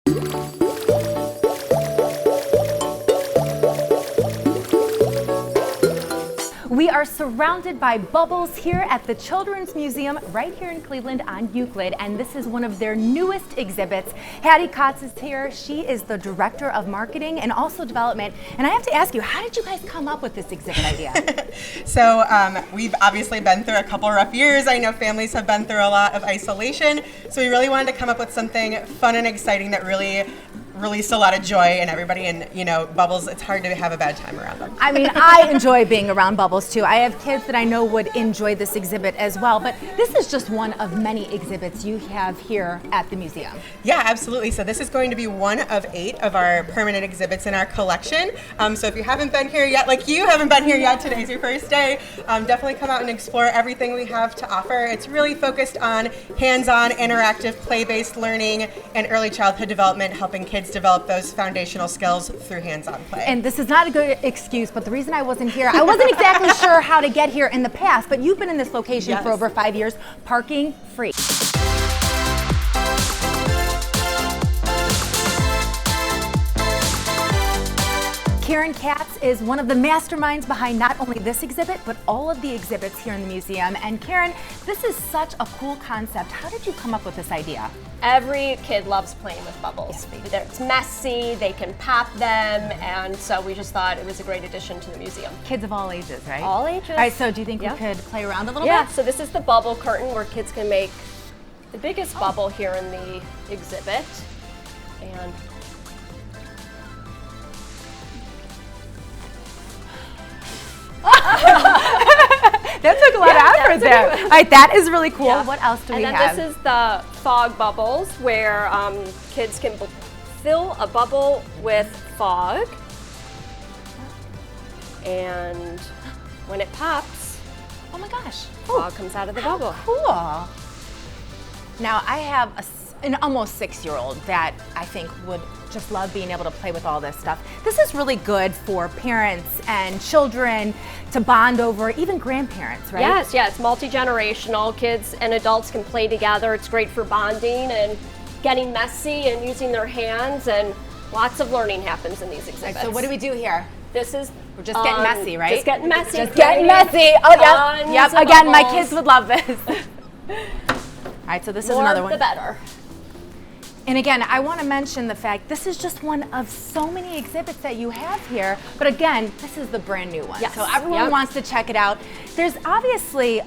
We are surrounded by bubbles here at the Children's Museum right here in Cleveland on Euclid, and this is one of their newest exhibits. Hattie Kotz is here. She is the Director of Marketing and also Development. And I have to ask you, how did you guys come up with this exhibit idea? So we've obviously been through a couple rough years. I know families have been through a lot of isolation. So we really wanted to come up with something fun and exciting that really released a lot of joy in everybody. And you know, bubbles, it's hard to have a bad time around them. I mean, I enjoy being around bubbles too. I have kids that I know would enjoy this exhibit as well, but this is just one of many exhibits you have here at the museum. Yeah, absolutely. So this is going to be one of 8 of our permanent exhibits in our collection. So if you haven't been here yet, like you haven't been here yet, today's your first day, definitely come out and explore everything we have to offer. It's really focused on hands-on, interactive, play-based learning and early childhood development, helping kids develop those foundational skills through hands-on play. And this is not a good excuse, but the reason I wasn't here, I wasn't exactly sure how to get here in the past, but you've been in this location for over 5 years, parking free. Karen Katz is one of the masterminds behind not only this exhibit, but all of the exhibits here in the museum. And Karen, this is such a cool concept. How did you come up with this idea? Every kid loves playing with bubbles. It's messy, they can pop them, and so we just thought it was a great addition to the museum. Kids of all ages, right? All ages. All right, so do you think we could play around a little bit? bit? So this is the bubble curtain where kids can make the biggest bubble here in the exhibit. And that took a lot of effort there. All right, that is really cool. Yeah. What else do we have? And then this is the fog bubbles where kids can fill a bubble with fog. And when it pops, oh my gosh, fog comes out of the bubble. Cool. Now I have an almost 6-year-old that I think would just love being able to play with all this stuff. This is really good for parents and children to bond over, even grandparents, right? Yes, yeah, it's multi-generational. Kids and adults can play together. It's great for bonding and getting messy and using their hands, and lots of learning happens in these exhibits. Right, so what do we do here? We're just getting messy, right? Just getting messy. Just getting messy. Oh, yep. Again, my kids would love this. All right, so this is another one. The better. And again, I want to mention the fact this is just one of so many exhibits that you have here. But again, this is the brand new one. Yes. So everyone wants to check it out. There's obviously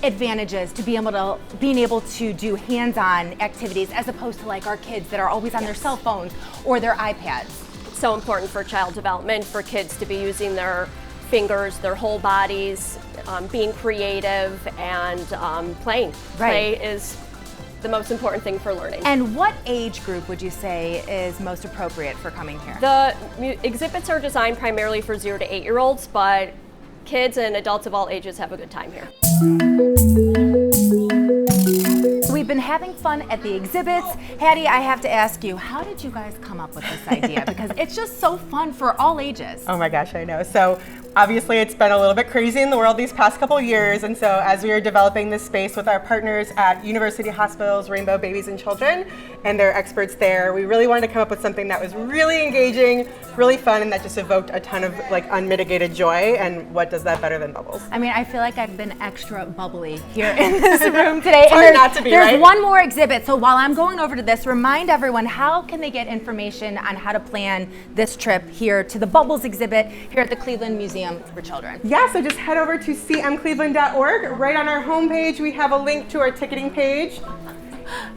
advantages to being able to do hands-on activities as opposed to like our kids that are always on their cell phones or their iPads. It's so important for child development for kids to be using their fingers, their whole bodies, being creative and playing. Right. Play is the most important thing for learning. And what age group would you say is most appropriate for coming here? The exhibits are designed primarily for 0 to 8-year-olds, but kids and adults of all ages have a good time here. We've been having fun at the exhibits. Hattie, I have to ask you, how did you guys come up with this idea? Because it's just so fun for all ages. Oh my gosh, I know. So obviously it's been a little bit crazy in the world these past couple years, and so as we were developing this space with our partners at University Hospitals, Rainbow Babies and Children, and their experts there, we really wanted to come up with something that was really engaging, really fun, and that just evoked a ton of like unmitigated joy, and what does that better than bubbles? I mean, I feel like I've been extra bubbly here in this room today. It's hard not to be, there's right? one more exhibit, so while I'm going over to this, remind everyone, how can they get information on how to plan this trip here to the Bubbles exhibit here at the Cleveland Museum for Children? Yeah, so just head over to cmcleveland.org. Right on our homepage, we have a link to our ticketing page.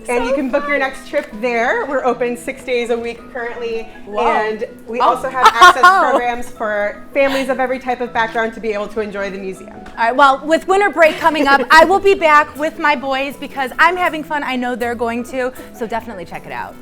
And you can book your next trip there. We're open 6 days a week currently. Whoa. And we also have access programs for families of every type of background to be able to enjoy the museum. All right, well, with winter break coming up, I will be back with my boys because I'm having fun. I know they're going to, so definitely check it out.